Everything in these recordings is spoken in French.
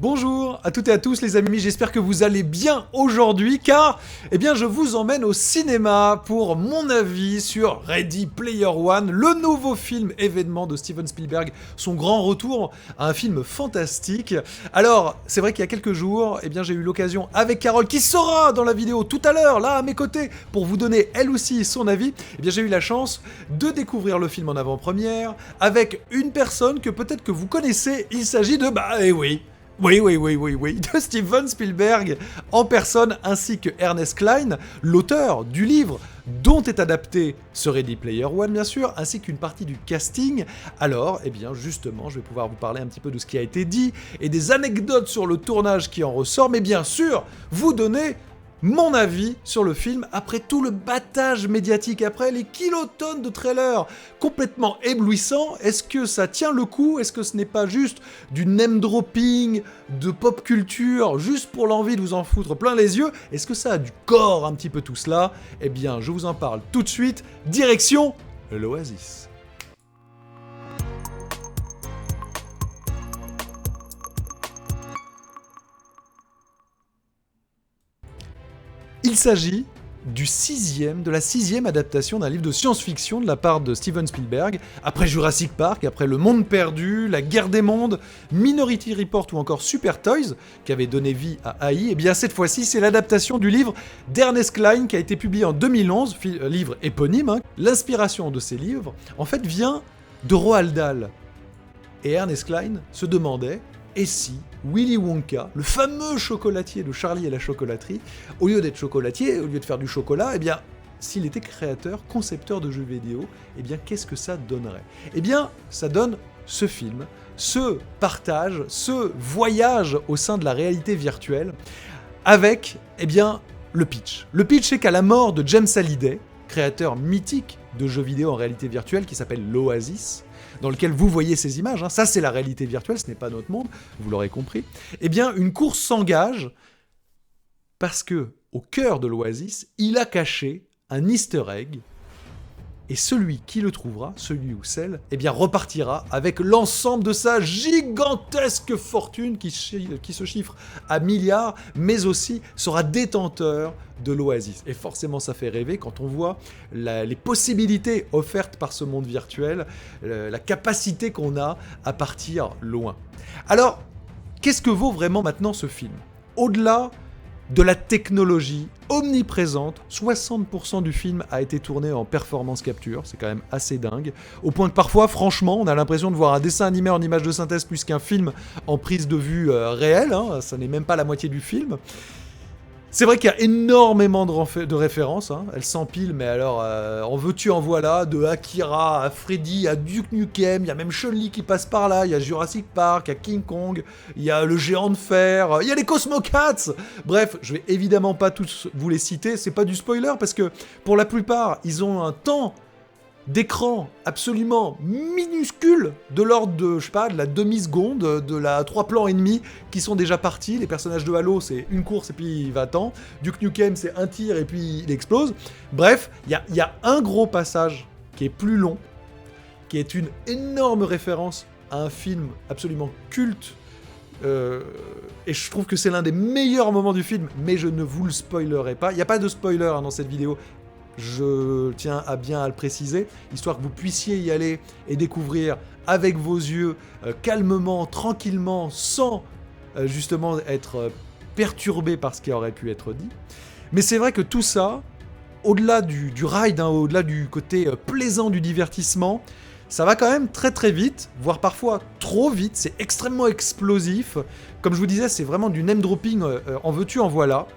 Bonjour à toutes et à tous les amis, j'espère que vous allez bien aujourd'hui car je vous emmène au cinéma pour mon avis sur Ready Player One, le nouveau film événement de Steven Spielberg, son grand retour à un film fantastique. Alors, c'est vrai qu'il y a quelques jours, j'ai eu l'occasion avec Carole qui sera dans la vidéo tout à l'heure, là à mes côtés, pour vous donner elle aussi son avis. J'ai eu la chance de découvrir le film en avant-première avec une personne que peut-être que vous connaissez, il s'agit de, oui, de Steven Spielberg en personne, ainsi que Ernest Cline, l'auteur du livre dont est adapté ce Ready Player One, bien sûr, ainsi qu'une partie du casting. Alors, justement, je vais pouvoir vous parler un petit peu de ce qui a été dit et des anecdotes sur le tournage qui en ressort, mais bien sûr, vous donner mon avis sur le film après tout le battage médiatique, après les kilotonnes de trailers complètement éblouissants. Est-ce que ça tient le coup? Est-ce que ce n'est pas juste du name dropping, de pop culture, juste pour l'envie de vous en foutre plein les yeux? Est-ce que ça a du corps un petit peu tout cela? Je vous en parle tout de suite. Direction l'Oasis. Il s'agit de la sixième adaptation d'un livre de science-fiction de la part de Steven Spielberg, après Jurassic Park, après Le Monde Perdu, La Guerre des Mondes, Minority Report ou encore Super Toys, qui avait donné vie à AI. Cette fois-ci, c'est l'adaptation du livre d'Ernest Cline qui a été publié en 2011, livre éponyme. L'inspiration de ces livres, en fait, vient de Roald Dahl. Et Ernest Cline se demandait, et si Willy Wonka, le fameux chocolatier de Charlie et la chocolaterie, au lieu d'être chocolatier, au lieu de faire du chocolat, s'il était créateur, concepteur de jeux vidéo, qu'est-ce que ça donnerait? Ça donne ce film, ce partage, ce voyage au sein de la réalité virtuelle, avec, le pitch. Le pitch, c'est qu'à la mort de James Hallyday, créateur mythique de jeux vidéo en réalité virtuelle qui s'appelle l'Oasis, dans lequel vous voyez ces images, ça c'est la réalité virtuelle, ce n'est pas notre monde, vous l'aurez compris, une course s'engage parce que, au cœur de l'Oasis, il a caché un easter egg, et celui qui le trouvera, celui ou celle, repartira avec l'ensemble de sa gigantesque fortune qui se chiffre à milliards, mais aussi sera détenteur de l'Oasis. Et forcément, ça fait rêver quand on voit les possibilités offertes par ce monde virtuel, la capacité qu'on a à partir loin. Alors, qu'est-ce que vaut vraiment maintenant ce film? Au-delà de la technologie omniprésente, 60% du film a été tourné en performance capture, c'est quand même assez dingue, au point que parfois, franchement, on a l'impression de voir un dessin animé en image de synthèse plus qu'un film en prise de vue réelle, ça n'est même pas la moitié du film. C'est vrai qu'il y a énormément de références, elles s'empilent, mais alors, en veux-tu, en voilà, de Akira à Freddy, à Duke Nukem, il y a même Chun-Li qui passe par là, il y a Jurassic Park, il y a King Kong, il y a le géant de fer, il y a les Cosmocats. Bref, je vais évidemment pas tous vous les citer, c'est pas du spoiler, parce que pour la plupart, ils ont un temps d'écran absolument minuscule, de l'ordre de, de la demi-seconde, de la 3 plans et demi qui sont déjà partis. Les personnages de Halo, c'est une course et puis il va-t'en. Duke Nukem, c'est un tir et puis il explose. Bref, il y a un gros passage qui est plus long, qui est une énorme référence à un film absolument culte, et je trouve que c'est l'un des meilleurs moments du film, mais je ne vous le spoilerai pas. Il n'y a pas de spoiler dans cette vidéo. Je tiens à bien à le préciser, histoire que vous puissiez y aller et découvrir avec vos yeux, calmement, tranquillement, sans justement être perturbé par ce qui aurait pu être dit. Mais c'est vrai que tout ça, au-delà du ride, au-delà du côté plaisant du divertissement, ça va quand même très très vite, voire parfois trop vite, c'est extrêmement explosif. Comme je vous disais, c'est vraiment du name dropping, en veux-tu, en voilà.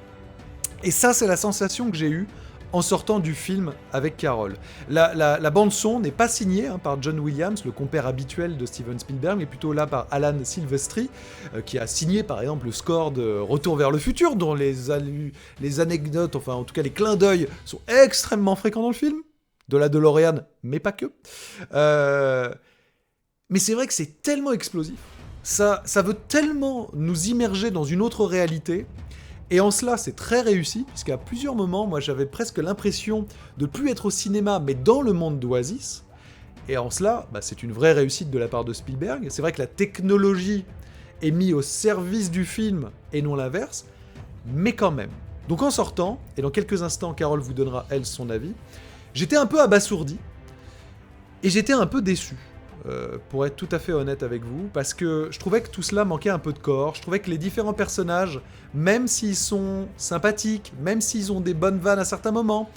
Et ça, c'est la sensation que j'ai eue en sortant du film avec Carole. La bande-son n'est pas signée par John Williams, le compère habituel de Steven Spielberg, mais plutôt là par Alan Silvestri, qui a signé par exemple le score de Retour vers le futur, dont les anecdotes, enfin en tout cas les clins d'œil, sont extrêmement fréquents dans le film, de la DeLorean, mais pas que. Mais c'est vrai que c'est tellement explosif, ça veut tellement nous immerger dans une autre réalité. Et en cela, c'est très réussi, puisqu'à plusieurs moments, moi j'avais presque l'impression de plus être au cinéma, mais dans le monde d'Oasis. Et en cela, c'est une vraie réussite de la part de Spielberg. C'est vrai que la technologie est mis au service du film et non l'inverse, mais quand même. Donc en sortant, et dans quelques instants Carole vous donnera elle son avis, j'étais un peu abasourdi, et j'étais un peu déçu. Pour être tout à fait honnête avec vous, parce que je trouvais que tout cela manquait un peu de corps, je trouvais que les différents personnages, même s'ils sont sympathiques, même s'ils ont des bonnes vannes à certains moments,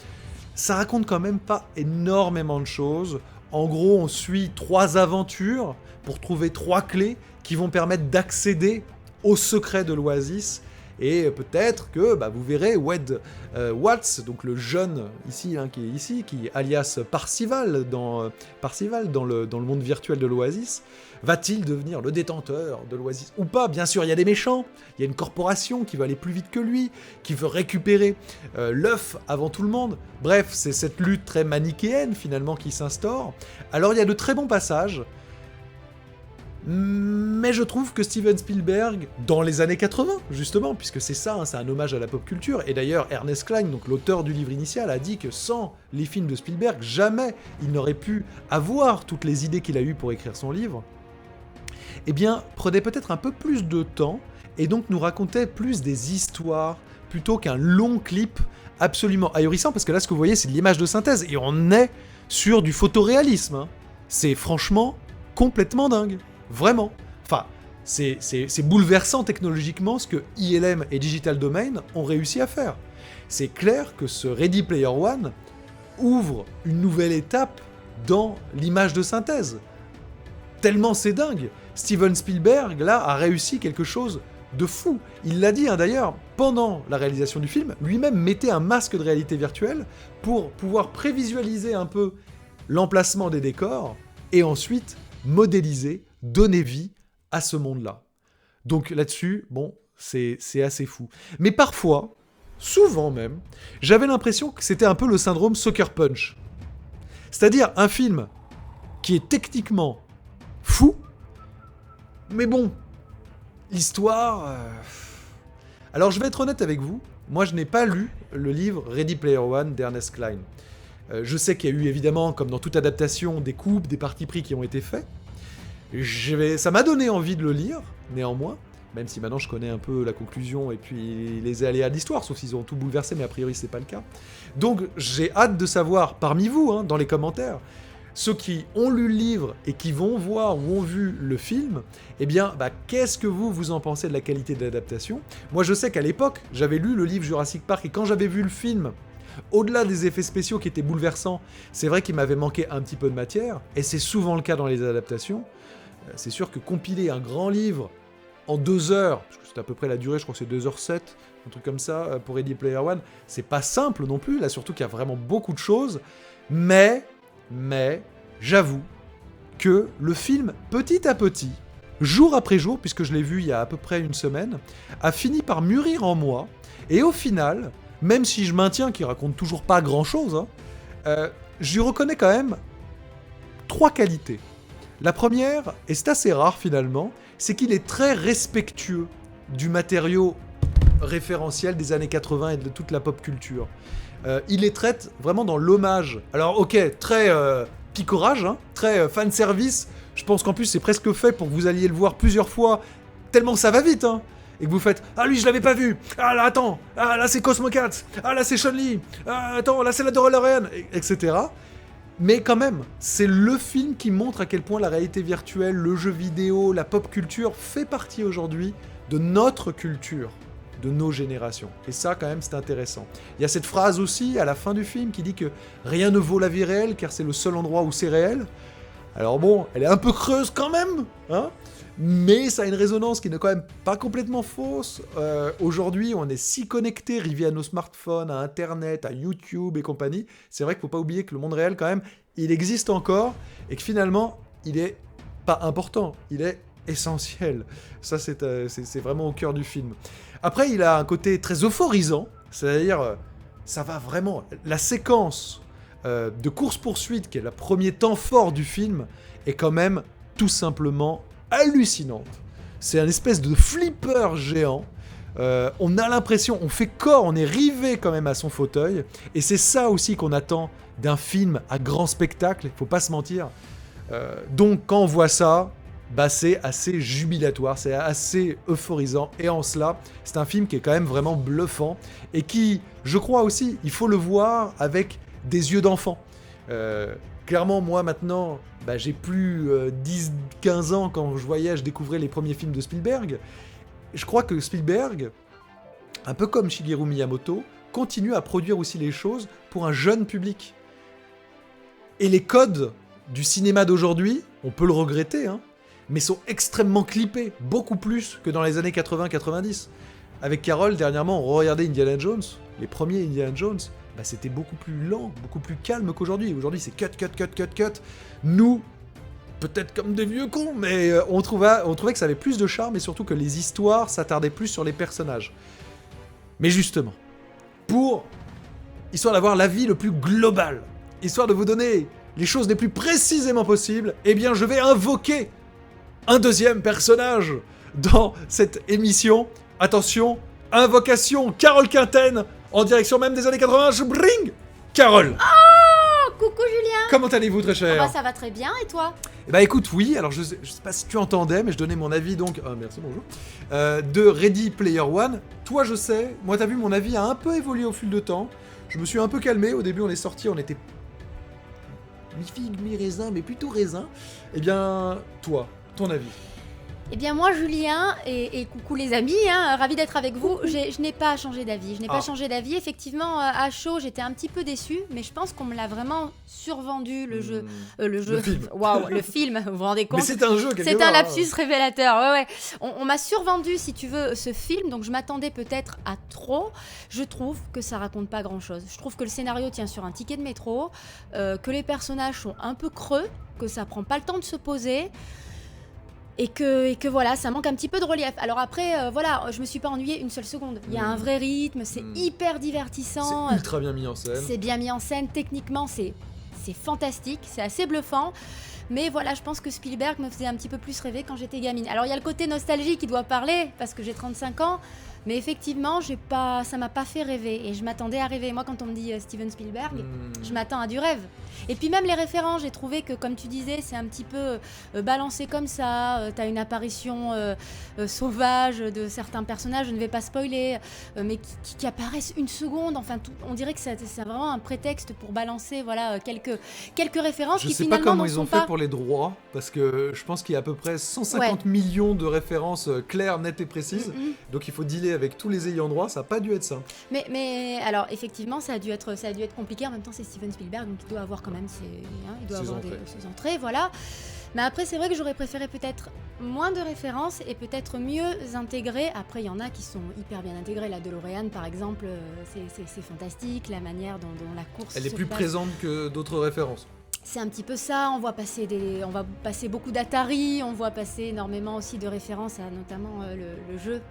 ça raconte quand même pas énormément de choses. En gros, on suit 3 aventures pour trouver 3 clés qui vont permettre d'accéder au secret de l'Oasis. Et peut-être que vous verrez Wade Watts, donc le jeune ici, qui est alias Parcival dans le monde virtuel de l'Oasis, va-t-il devenir le détenteur de l'Oasis ou pas? Bien sûr, il y a des méchants, il y a une corporation qui veut aller plus vite que lui, qui veut récupérer l'œuf avant tout le monde. Bref, c'est cette lutte très manichéenne finalement qui s'instaure. Alors il y a de très bons passages, mais je trouve que Steven Spielberg, dans les années 80, justement, puisque c'est ça, c'est un hommage à la pop culture, et d'ailleurs Ernest Cline, donc l'auteur du livre initial, a dit que sans les films de Spielberg, jamais il n'aurait pu avoir toutes les idées qu'il a eues pour écrire son livre, eh bien, prenait peut-être un peu plus de temps, et donc nous racontait plus des histoires, plutôt qu'un long clip absolument ahurissant, parce que là, ce que vous voyez, c'est de l'image de synthèse, et on est sur du photoréalisme, hein. C'est franchement complètement dingue. Vraiment. Enfin, c'est bouleversant technologiquement ce que ILM et Digital Domain ont réussi à faire. C'est clair que ce Ready Player One ouvre une nouvelle étape dans l'image de synthèse. Tellement c'est dingue. Steven Spielberg, là, a réussi quelque chose de fou. Il l'a dit, d'ailleurs, pendant la réalisation du film, lui-même mettait un masque de réalité virtuelle pour pouvoir prévisualiser un peu l'emplacement des décors et ensuite modéliser, donner vie à ce monde-là. Donc là-dessus, bon, c'est assez fou. Mais parfois, souvent même, j'avais l'impression que c'était un peu le syndrome Sucker Punch. C'est-à-dire un film qui est techniquement fou, mais bon, l'histoire... Alors je vais être honnête avec vous, moi je n'ai pas lu le livre Ready Player One d'Ernest Cline. Je sais qu'il y a eu évidemment, comme dans toute adaptation, des coupes, des partis pris qui ont été faits. Ça m'a donné envie de le lire, néanmoins, même si maintenant je connais un peu la conclusion et puis les aléas de l'histoire, sauf s'ils ont tout bouleversé, mais a priori c'est pas le cas. Donc j'ai hâte de savoir, parmi vous, dans les commentaires, ceux qui ont lu le livre et qui vont voir ou ont vu le film, eh bien, qu'est-ce que vous en pensez de la qualité de l'adaptation? Moi je sais qu'à l'époque, j'avais lu le livre Jurassic Park et quand j'avais vu le film, au-delà des effets spéciaux qui étaient bouleversants, c'est vrai qu'il m'avait manqué un petit peu de matière, et c'est souvent le cas dans les adaptations. C'est sûr que compiler un grand livre en 2 heures, parce que c'est à peu près la durée, je crois que c'est 2h07, un truc comme ça, pour Ready Player One, c'est pas simple non plus, là surtout qu'il y a vraiment beaucoup de choses, mais, j'avoue que le film, petit à petit, jour après jour, puisque je l'ai vu il y a à peu près une semaine, a fini par mûrir en moi, et au final, même si je maintiens qu'il raconte toujours pas grand-chose, je lui reconnais quand même 3 qualités. La première, et c'est assez rare finalement, c'est qu'il est très respectueux du matériau référentiel des années 80 et de toute la pop culture. Il les traite vraiment dans l'hommage. Alors ok, très picorage, très fanservice, je pense qu'en plus c'est presque fait pour que vous alliez le voir plusieurs fois, tellement ça va vite, et que vous faites « Ah lui je l'avais pas vu, ah là attends, ah là c'est Cosmo Cats, ah là c'est Chun-Li, ah attends là c'est la DeLorean », etc. Mais quand même, c'est le film qui montre à quel point la réalité virtuelle, le jeu vidéo, la pop culture fait partie aujourd'hui de notre culture, de nos générations. Et ça, quand même, c'est intéressant. Il y a cette phrase aussi, à la fin du film, qui dit que « Rien ne vaut la vie réelle, car c'est le seul endroit où c'est réel ». Alors bon, elle est un peu creuse quand même, mais ça a une résonance qui n'est quand même pas complètement fausse. Aujourd'hui, on est si connectés, rivés à nos smartphones, à Internet, à YouTube et compagnie. C'est vrai qu'il ne faut pas oublier que le monde réel, quand même, il existe encore et que finalement, il est pas important, il est essentiel. Ça, c'est vraiment au cœur du film. Après, il a un côté très euphorisant, c'est-à-dire, ça va vraiment... La séquence de course-poursuite, qui est le premier temps fort du film, est quand même tout simplement hallucinante. C'est un espèce de flipper géant. On a l'impression, on fait corps, on est rivé quand même à son fauteuil. Et c'est ça aussi qu'on attend d'un film à grand spectacle, il faut pas se mentir. Donc quand on voit ça, bah c'est assez jubilatoire, c'est assez euphorisant. Et en cela, c'est un film qui est quand même vraiment bluffant et qui, je crois aussi, il faut le voir avec des yeux d'enfant. Clairement, moi maintenant, bah, j'ai plus 10-15 ans quand je découvrais les premiers films de Spielberg. Je crois que Spielberg, un peu comme Shigeru Miyamoto, continue à produire aussi les choses pour un jeune public. Et les codes du cinéma d'aujourd'hui, on peut le regretter, hein, mais sont extrêmement clippés, beaucoup plus que dans les années 80-90. Avec Carole, dernièrement, on regardait Indiana Jones, les premiers Indiana Jones, bah, c'était beaucoup plus lent, beaucoup plus calme qu'aujourd'hui. Aujourd'hui, c'est cut. Nous, peut-être comme des vieux cons, mais on trouvait que ça avait plus de charme et surtout que les histoires s'attardaient plus sur les personnages. Mais justement, histoire d'avoir l'avis le plus global, histoire de vous donner les choses les plus précisément possibles, eh bien je vais invoquer un deuxième personnage dans cette émission. Attention, invocation, Carole Quinten, en direction même des années 80, je bring Carole. Oh, coucou Julien. Comment allez-vous, très cher? Bah ça va très bien, et toi? Bah écoute, oui, alors je sais pas si tu entendais, mais je donnais mon avis donc, merci, bonjour, de Ready Player One. Toi je sais, moi t'as vu, mon avis a un peu évolué au fil de temps, je me suis un peu calmé, au début on est sorti, on était mi-figue, mi-raisin, mais plutôt raisin. Eh bien, toi, ton avis? Eh bien moi Julien, et coucou les amis, hein, ravi d'être avec vous, je n'ai pas changé d'avis, effectivement à chaud j'étais un petit peu déçue, mais je pense qu'on me l'a vraiment survendu le jeu, Le film. Waouh, le film, vous vous rendez compte? Mais c'est un jeu, quelque C'est part, un lapsus révélateur, ouais. On m'a survendu, si tu veux, ce film, donc je m'attendais peut-être à trop. Je trouve que ça raconte pas grand-chose. Je trouve que le scénario tient sur un ticket de métro, que les personnages sont un peu creux, que ça prend pas le temps de se poser. Et que voilà, ça manque un petit peu de relief. Alors après, voilà, je me suis pas ennuyée une seule seconde. Il y a un vrai rythme, c'est hyper divertissant. C'est ultra bien mis en scène. C'est bien mis en scène, techniquement c'est fantastique, c'est assez bluffant. Mais voilà, je pense que Spielberg me faisait un petit peu plus rêver quand j'étais gamine. Alors il y a le côté nostalgie qui doit parler, parce que j'ai 35 ans. Mais effectivement, ça m'a pas fait rêver. Et je m'attendais à rêver. Moi, quand on me dit Steven Spielberg, je m'attends à du rêve. Et puis même les références, j'ai trouvé que, comme tu disais, c'est un petit peu balancé comme ça. T'as une apparition sauvage de certains personnages, je ne vais pas spoiler, mais qui apparaissent une seconde. Enfin, on dirait que c'est vraiment un prétexte pour balancer voilà, quelques références qui finalement ne sont pas... Je sais pas comment ils ont fait pour les droits, parce que je pense qu'il y a à peu près 150 millions de références claires, nettes et précises. Donc il faut dealer avec tous les ayants droit, ça n'a pas dû être simple. Mais alors effectivement ça a dû être compliqué. En même temps c'est Steven Spielberg, donc il doit avoir quand même ses entrées, voilà. Mais après c'est vrai que j'aurais préféré peut-être moins de références et peut-être mieux intégrées. Après il y en a qui sont hyper bien intégrées. La DeLorean par exemple, c'est fantastique, la manière dont la course elle est plus passe. présente que d'autres références. C'est un petit peu ça, on va passer beaucoup d'Atari, on voit passer énormément aussi de références à notamment le jeu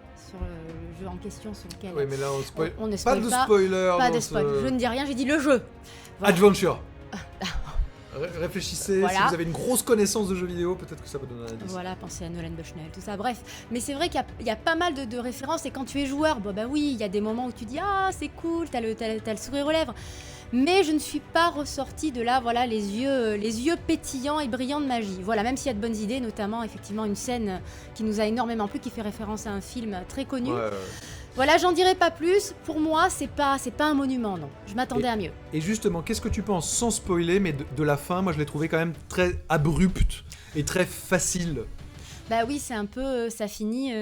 en question sur lequel oui, mais là on ne spoil pas. Pas de spoiler. Pas de spoil. Je ne dis rien, j'ai dit le jeu. Voilà. Adventure. Réfléchissez, voilà. Si vous avez une grosse connaissance de jeux vidéo, peut-être que ça peut donner un indice. Voilà, pensez à Nolan Bushnell, tout ça, bref. Mais c'est vrai qu'il y a pas mal de références, et quand tu es joueur, bah oui, il y a des moments où tu dis « Ah, c'est cool, t'as le sourire aux lèvres ». Mais je ne suis pas ressortie de là, voilà, les yeux pétillants et brillants de magie. Voilà, même s'il y a de bonnes idées, notamment effectivement une scène qui nous a énormément plu, qui fait référence à un film très connu. Ouais. Voilà, j'en dirai pas plus. Pour moi, c'est pas un monument, non. Je m'attendais à mieux. Et justement, qu'est-ce que tu penses, sans spoiler, mais de la fin? Moi, je l'ai trouvé quand même très abrupte et très facile. Bah oui, c'est un peu... ça finit...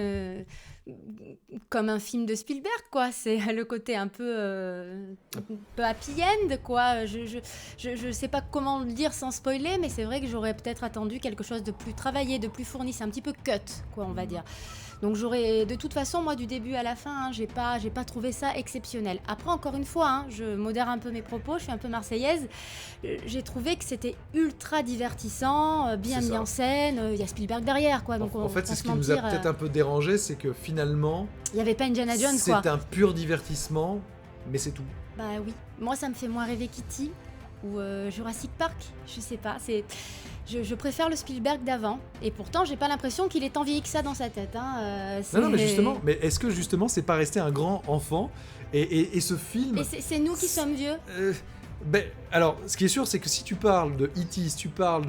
comme un film de Spielberg, quoi. C'est le côté un peu happy end, quoi. Je sais pas comment le dire sans spoiler, mais c'est vrai que j'aurais peut-être attendu quelque chose de plus travaillé, de plus fourni. C'est un petit peu cut, quoi, on va dire. Donc j'aurais, de toute façon, moi, du début à la fin, hein, j'ai pas trouvé ça exceptionnel. Après, encore une fois, hein, je modère un peu mes propos, je suis un peu marseillaise. J'ai trouvé que c'était ultra divertissant, bien mis en scène. Il y a Spielberg derrière, quoi. Donc en fait, c'est ce qui nous a peut-être un peu dérangé, c'est que finalement, il y avait pas Indiana Jones, quoi. C'est un pur divertissement, mais c'est tout. Bah oui, moi ça me fait moins rêver Kitty ou Jurassic Park, je sais pas, je préfère le Spielberg d'avant, et pourtant j'ai pas l'impression qu'il est tant vieilli que ça dans sa tête. Hein. Non, mais justement, est-ce que justement c'est pas resté un grand enfant et ce film... Et c'est nous qui sommes vieux. Ben, alors, ce qui est sûr, c'est que si tu parles de E.T., si tu parles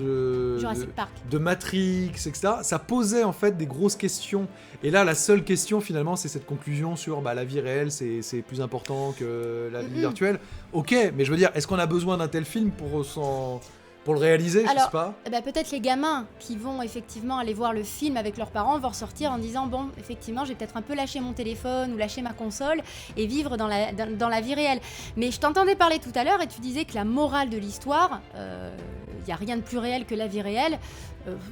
Jurassic Park. de Matrix, etc., ça posait en fait des grosses questions. Et là, la seule question, finalement, c'est cette conclusion sur la vie réelle, c'est plus important que la vie virtuelle. Ok, mais je veux dire, est-ce qu'on a besoin d'un tel film pour le réaliser? Je sais pas. Peut-être les gamins qui vont effectivement aller voir le film avec leurs parents vont ressortir en disant bon, effectivement, j'ai peut-être un peu lâché mon téléphone ou lâché ma console et vivre dans la vie réelle. Mais je t'entendais parler tout à l'heure et tu disais que la morale de l'histoire, il y a rien de plus réel que la vie réelle.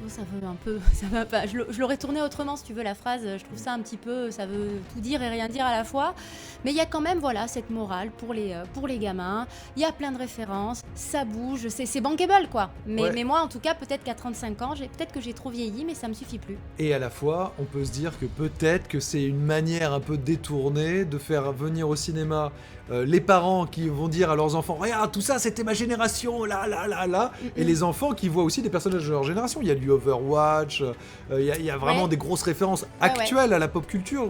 Ça veut un peu, ça va pas. Je l'aurais tourné autrement si tu veux la phrase. Je trouve ça un petit peu, ça veut tout dire et rien dire à la fois. Mais il y a quand même cette morale pour les gamins. Il y a plein de références, ça bouge, c'est bankable quoi. Mais moi en tout cas peut-être qu'à 35 ans, peut-être que j'ai trop vieilli, mais ça me suffit plus. Et à la fois, on peut se dire que peut-être que c'est une manière un peu détournée de faire venir au cinéma les parents qui vont dire à leurs enfants regarde tout ça c'était ma génération là et les enfants qui voient aussi des personnages de leur génération. Il y a du Overwatch, il y a vraiment des grosses références actuelles à la pop culture.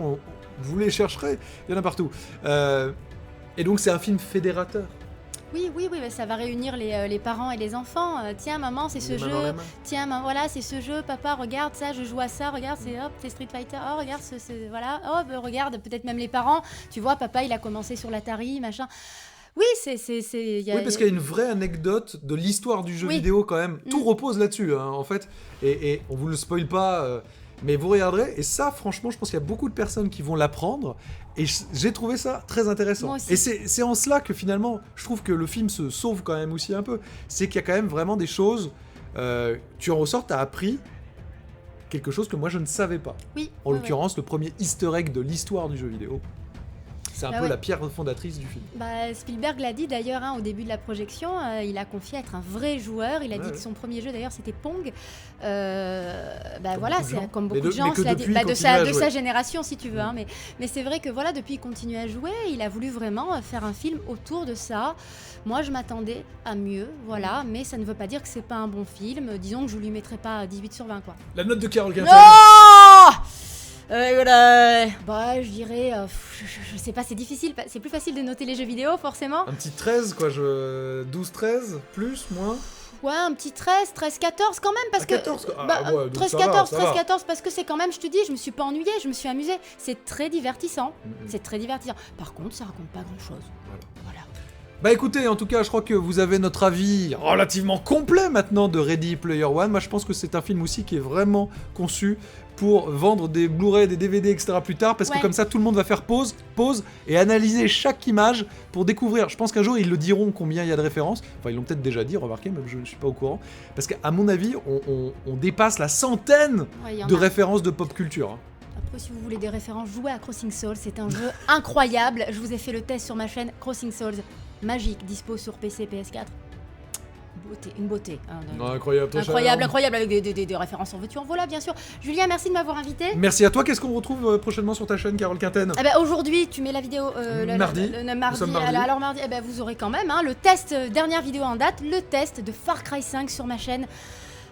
Vous les chercherez, il y en a partout. Et donc c'est un film fédérateur. Oui, ça va réunir les parents et les enfants. Tiens, maman, c'est ce jeu. Tiens, maman, voilà, c'est ce jeu. Papa, regarde ça, je joue à ça. Regarde, c'est Street Fighter. Oh, regarde, voilà. Oh, regarde, peut-être même les parents. Tu vois, papa, il a commencé sur l'Atari, machin. Oui, oui, parce qu'il y a une vraie anecdote de l'histoire du jeu vidéo quand même. Tout repose là-dessus, hein, en fait. Et on vous le spoil pas, mais vous regarderez. Et ça, franchement, je pense qu'il y a beaucoup de personnes qui vont l'apprendre. Et j'ai trouvé ça très intéressant. Moi aussi. Et c'est en cela que finalement, je trouve que le film se sauve quand même aussi un peu. C'est qu'il y a quand même vraiment des choses. Tu en ressors, t'as appris quelque chose que moi je ne savais pas. Oui. En l'occurrence, le premier easter egg de l'histoire du jeu vidéo. C'est un peu la pierre fondatrice du film. Spielberg l'a dit d'ailleurs au début de la projection, il a confié être un vrai joueur. Il a dit que son premier jeu d'ailleurs c'était Pong. C'est comme beaucoup de gens, de sa génération si tu veux. Mais c'est vrai que depuis il continue à jouer. Il a voulu vraiment faire un film autour de ça. Moi je m'attendais à mieux, mais ça ne veut pas dire que c'est pas un bon film. Disons que je lui mettrais pas 18 sur 20 quoi. La note de Carol Quinten. Je dirais, je sais pas, c'est difficile, c'est plus facile de noter les jeux vidéo forcément. Un petit 13 quoi, 12-13, plus, moins. Ouais, un petit 13, 13-14 quand même parce 14, que 13-14 parce que c'est quand même, je te dis, je me suis pas ennuyée, je me suis amusée, c'est très divertissant. C'est très divertissant. Par contre, ça raconte pas grand-chose. Voilà. Bah écoutez, en tout cas, je crois que vous avez notre avis relativement complet maintenant de Ready Player One. Moi, je pense que c'est un film aussi qui est vraiment conçu pour vendre des Blu-ray, des DVD, etc. plus tard, parce que comme ça, tout le monde va faire pause, et analyser chaque image pour découvrir. Je pense qu'un jour, ils le diront combien il y a de références. Enfin, ils l'ont peut-être déjà dit, remarquez, même je ne suis pas au courant. Parce qu'à mon avis, on dépasse la centaine de références de pop culture. Après, si vous voulez des références, jouez à Crossing Souls, c'est un jeu incroyable. Je vous ai fait le test sur ma chaîne Crossing Souls. Magique, dispo sur PC, PS4. Une beauté. Incroyable, avec des références en veux-tu en voilà, bien sûr. Julien, merci de m'avoir invité. Merci à toi. Qu'est-ce qu'on retrouve prochainement sur ta chaîne, Carol Quinten? Aujourd'hui, tu mets la vidéo mardi. mardi. Alors mardi, vous aurez quand même le test, dernière vidéo en date, le test de Far Cry 5 sur ma chaîne.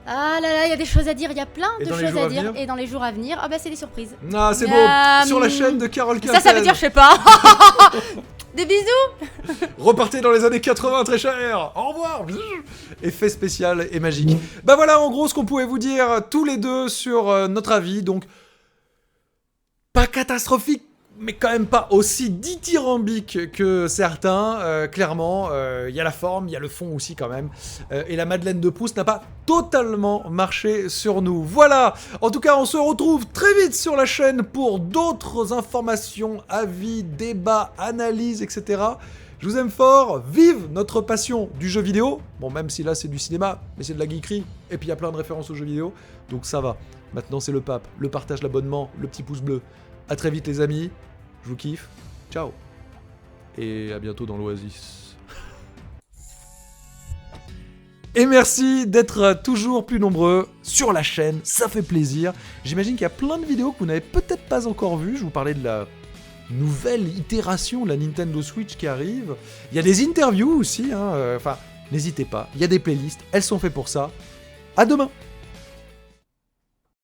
Ah là là, il y a des choses à dire, il y a plein de choses à dire. Et dans les jours à venir, c'est des surprises. Ah, c'est beau. Sur la chaîne de Carol Quinten. Ça veut dire, je sais pas. Des bisous. Repartez dans les années 80, très cher. Au revoir. Effet spécial et magique. Voilà, en gros, ce qu'on pouvait vous dire tous les deux sur notre avis. Donc, pas catastrophique, mais quand même pas aussi dithyrambique que certains. Clairement, il y a la forme, il y a le fond aussi quand même. Et la Madeleine de Proust n'a pas totalement marché sur nous. Voilà. En tout cas, on se retrouve très vite sur la chaîne pour d'autres informations, avis, débats, analyses, etc. Je vous aime fort. Vive notre passion du jeu vidéo. Bon, même si là c'est du cinéma, mais c'est de la geekerie. Et puis il y a plein de références aux jeux vidéo. Donc ça va. Maintenant c'est le pape, le partage, l'abonnement, le petit pouce bleu. A très vite les amis, je vous kiffe, ciao. Et à bientôt dans l'Oasis. Et merci d'être toujours plus nombreux sur la chaîne, ça fait plaisir. J'imagine qu'il y a plein de vidéos que vous n'avez peut-être pas encore vues. Je vous parlais de la nouvelle itération de la Nintendo Switch qui arrive. Il y a des interviews aussi, n'hésitez pas, il y a des playlists, elles sont faites pour ça. À demain.